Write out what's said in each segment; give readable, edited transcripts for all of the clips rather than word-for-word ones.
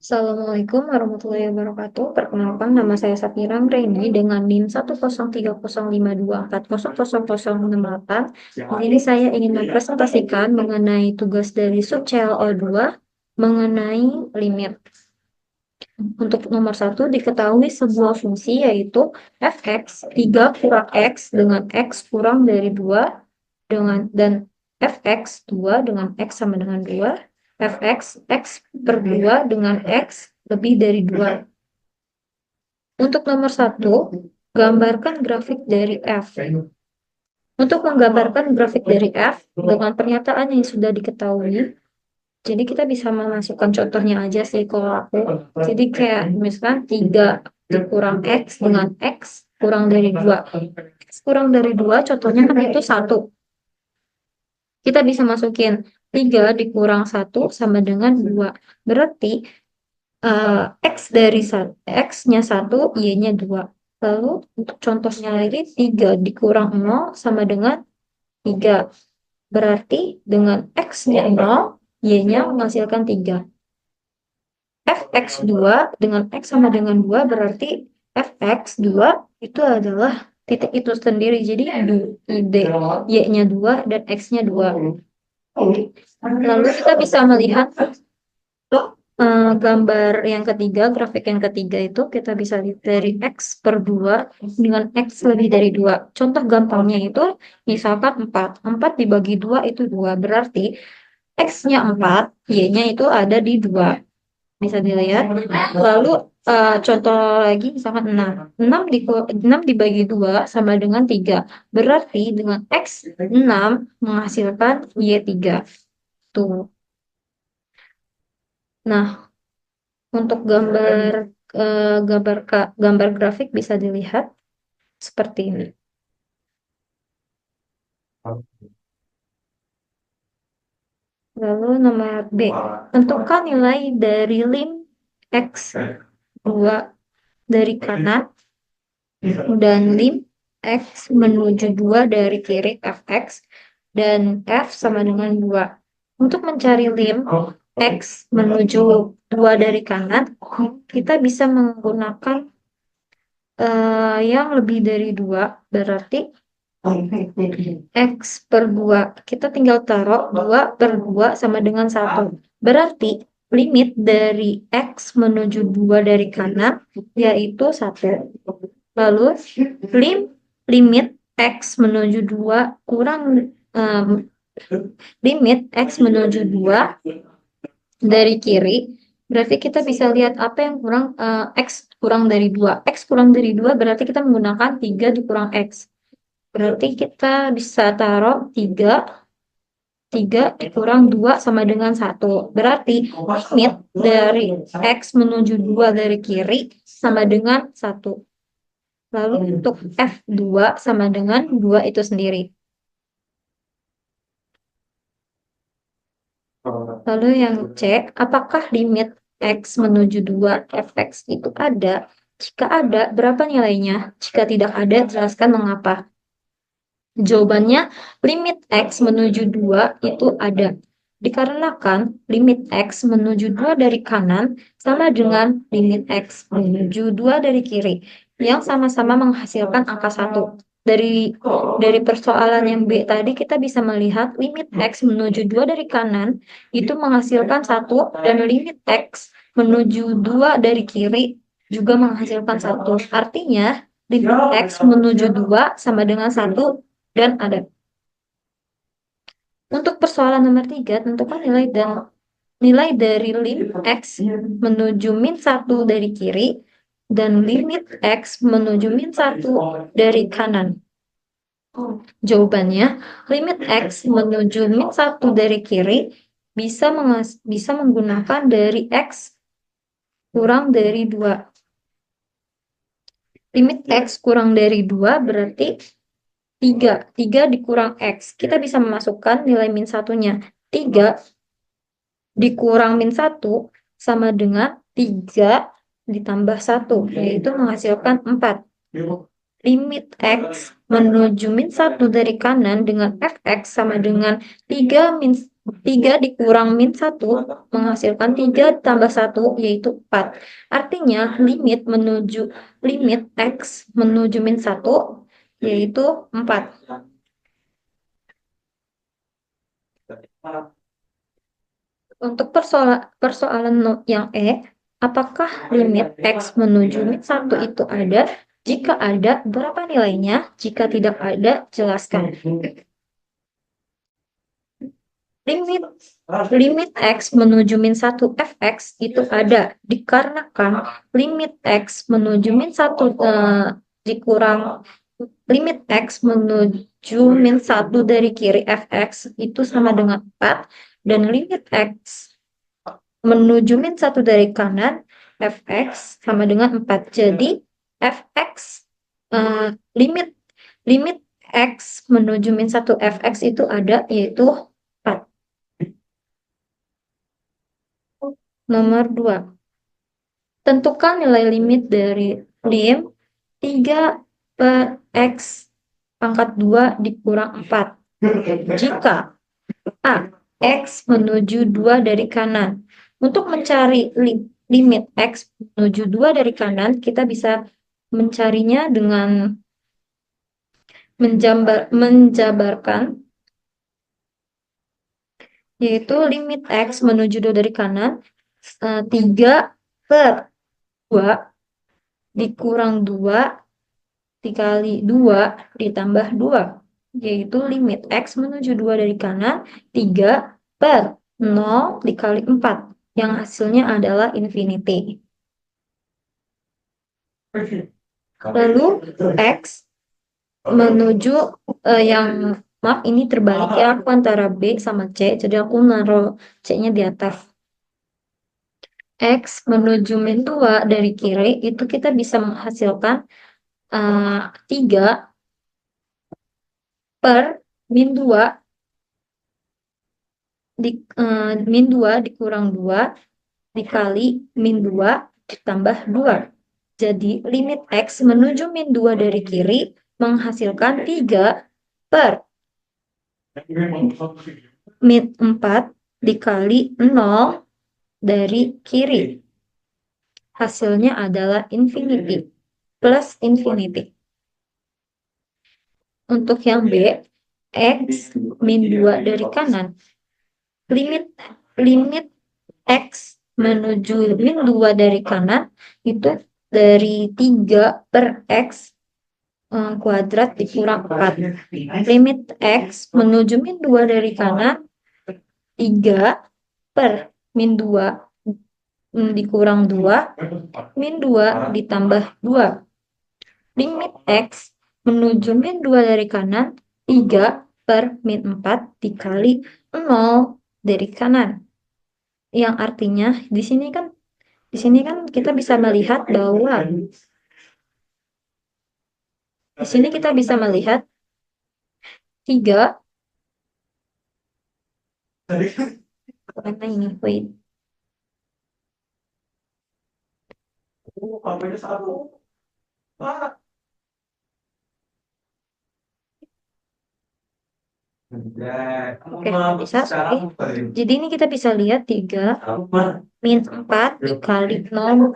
Assalamualaikum warahmatullahi wabarakatuh. Perkenalkan, nama saya Sapira Reni dengan NIM 1030524000068. Di sini saya ingin mempresentasikan mengenai tugas dari sub CLO2 mengenai limit. Untuk nomor satu, diketahui sebuah fungsi yaitu fx 3 kurang x dengan x kurang dari 2 dan fx 2 dengan x sama dengan 2, fx x per 2 dengan x lebih dari 2. Untuk nomor satu, gambarkan grafik dari f. Untuk menggambarkan grafik dari f dengan pernyataan yang sudah diketahui, jadi kita bisa memasukkan contohnya aja sih kalau aku. Jadi kayak misalkan 3 dikurang X dengan X kurang dari 2. X kurang dari 2 contohnya kan itu 1. Kita bisa masukin 3 dikurang 1 sama dengan 2. Berarti X dari X-nya 1, Y-nya 2. Lalu untuk contohnya lagi 3 dikurang 0 sama dengan 3. Berarti dengan X-nya 0, Y-nya menghasilkan 3. Fx2 dengan X sama dengan 2 berarti Fx2 itu adalah titik itu sendiri. Jadi ide Y-nya 2 dan X-nya 2. Lalu kita bisa melihat gambar yang ketiga, grafik yang ketiga itu kita bisa lihat dari X per 2 dengan X lebih dari 2. Contoh gampangnya itu misalkan 4. 4 dibagi 2 itu 2. Berarti X-nya 4, Y-nya itu ada di 2. Bisa dilihat. Lalu contoh lagi misalkan 6. 6 dibagi 2 sama dengan 3. Berarti dengan X 6 menghasilkan Y 3. Tuh. Nah, untuk gambar grafik bisa dilihat seperti ini. Lalu nomor B, tentukan nilai dari lim X 2 dari kanan dan lim X menuju 2 dari kiri Fx dan F sama dengan 2. Untuk mencari lim X menuju 2 dari kanan, kita bisa menggunakan yang lebih dari 2, berarti X per 2. Kita tinggal taruh 2 per 2 sama dengan 1. Berarti limit dari X menuju 2 dari kanan yaitu 1. Lalu limit X menuju 2 kurang limit X menuju 2 dari kiri, berarti kita bisa lihat apa yang kurang. X kurang dari 2. X kurang dari 2 berarti kita menggunakan 3 dikurang X. Berarti kita bisa taruh 3 dikurang 2 sama dengan 1. Berarti limit dari X menuju 2 dari kiri sama dengan 1. Lalu untuk F2 sama dengan 2 itu sendiri. Lalu yang C, apakah limit X menuju 2 Fx itu ada? Jika ada, berapa nilainya? Jika tidak ada, jelaskan mengapa. Jawabannya, limit X menuju 2 itu ada. Dikarenakan limit X menuju 2 dari kanan sama dengan limit X menuju 2 dari kiri, yang sama-sama menghasilkan angka 1. Dari persoalan yang B tadi kita bisa melihat limit X menuju 2 dari kanan itu menghasilkan 1 dan limit X menuju 2 dari kiri juga menghasilkan 1. Artinya limit X menuju 2 sama dengan 1 dan ada. Untuk persoalan nomor 3, tentukan nilai dari lim X menuju min 1 dari kiri dan limit X menuju min 1 dari kanan. Jawabannya, limit X menuju min 1 dari kiri bisa menggunakan dari X kurang dari 2. Limit X kurang dari 2 berarti 3 dikurang X. Kita bisa memasukkan nilai min 1-nya. 3 dikurang min 1 sama dengan 3 ditambah 1, yaitu menghasilkan 4. Limit X menuju min 1 dari kanan dengan Fx sama dengan 3 3 dikurang min 1 menghasilkan 3 tambah 1 yaitu 4. Artinya limit X menuju min 1 yaitu 4. Untuk persoalan yang apakah limit X menuju min 1 itu ada? Jika ada, berapa nilainya? Jika tidak ada, jelaskan. Limit X menuju min 1 fx itu ada dikarenakan limit X menuju min 1 dikurang limit X menuju min 1 dari kiri fx itu sama dengan 4 dan limit X menuju min 1 dari kanan fx sama dengan 4. Jadi fx limit X menuju min 1 fx itu ada yaitu 4. Nomor 2. Tentukan nilai limit dari lim 3 per X pangkat 2 dikurang 4. Jika A. X menuju 2 dari kanan. Untuk mencari limit X menuju 2 dari kanan, kita bisa mencarinya dengan menjabarkan, yaitu limit X menuju 2 dari kanan 3 per 2 dikurang 2 dikali 2 ditambah 2, yaitu limit X menuju 2 dari kanan 3 per 0 dikali 4, yang hasilnya adalah infinity. Lalu X menuju maaf ini terbalik ya, aku antara B sama C, jadi aku naruh C-nya di atas. X menuju min 2 dari kiri itu kita bisa menghasilkan 3 per min 2 min 2 dikurang 2 dikali min 2 ditambah 2. Jadi limit X menuju min 2 dari kiri menghasilkan 3 per min 4 dikali 0 dari kiri. Hasilnya adalah infinity plus infinity. Untuk yang B, X min 2 dari kanan. Limit X menuju min 2 dari kanan itu dari 3 per X kuadrat dikurang 4. Limit X menuju min 2 dari kanan 3 per min 2 dikurang 2 min 2 ditambah 2. Limit X menuju min 2 dari kanan 3 per min 4 dikali 0 dari kanan, yang artinya di sini kan kita bisa melihat bahwa di sini kita bisa melihat 3 karena ini wait. Oke, bisa. Oke. Jadi ini kita bisa lihat 3 min 4 dikali 0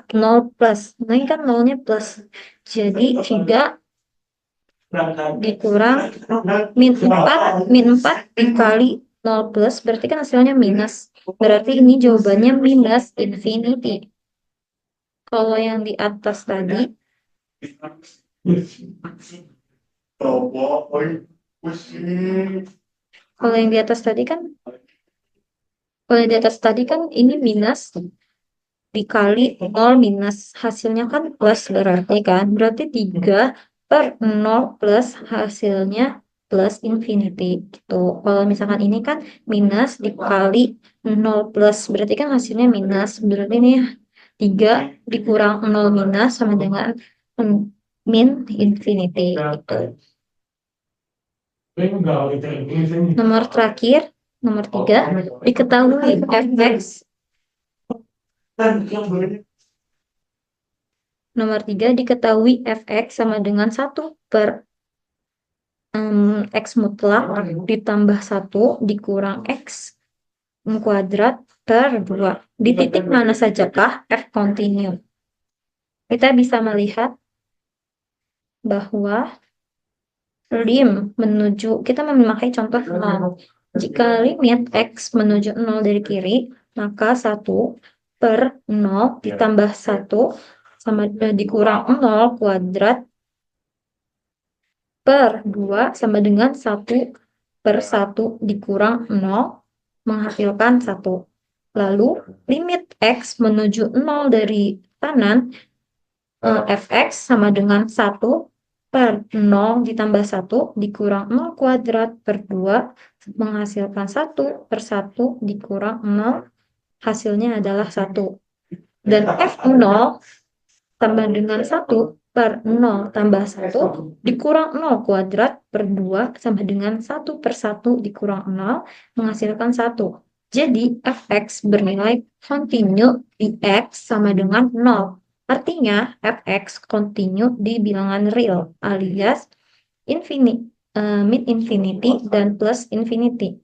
plus. Nah, ini kan 0-nya plus. Jadi 3 dikurang min 4 dikali 0 plus, berarti kan hasilnya minus. Berarti ini jawabannya minus infinity. Kalau yang di atas tadi, kalau yang di atas tadi kan ini minus dikali 0 minus, hasilnya kan plus, berarti 3 per 0 plus hasilnya plus infinity gitu. Kalau misalkan ini kan minus dikali 0 plus, berarti kan hasilnya minus, berarti ini 3 dikurang 0 minus sama dengan min infinity gitu. Nomor terakhir, nomor 3, diketahui fx. Nomor 3, diketahui fx sama dengan 1 per x mutlak ditambah 1 dikurang x kuadrat per 2. Di titik mana sajakah f kontinu? Kita bisa melihat bahwa lim menuju, kita memakai contoh 0. Jika limit x menuju 0 dari kiri, maka 1 per 0 ditambah 1 sama dikurang 0 kuadrat per 2 sama dengan 1 per 1 dikurang 0 menghasilkan 1. Lalu limit x menuju 0 dari kanan, fx sama dengan 1 per 0 ditambah 1 dikurang 0 kuadrat per 2 menghasilkan 1 per 1 dikurang 0, hasilnya adalah 1. Dan f0 tambah dengan 1 per 0 tambah 1 dikurang 0 kuadrat per 2 sama dengan 1 per 1 dikurang 0 menghasilkan 1. Jadi fx bernilai kontinu di x sama dengan 0. Artinya fx kontinu di bilangan real alias mid infinity dan plus infinity.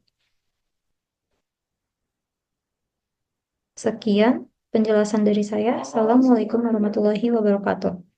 Sekian penjelasan dari saya. Assalamualaikum warahmatullahi wabarakatuh.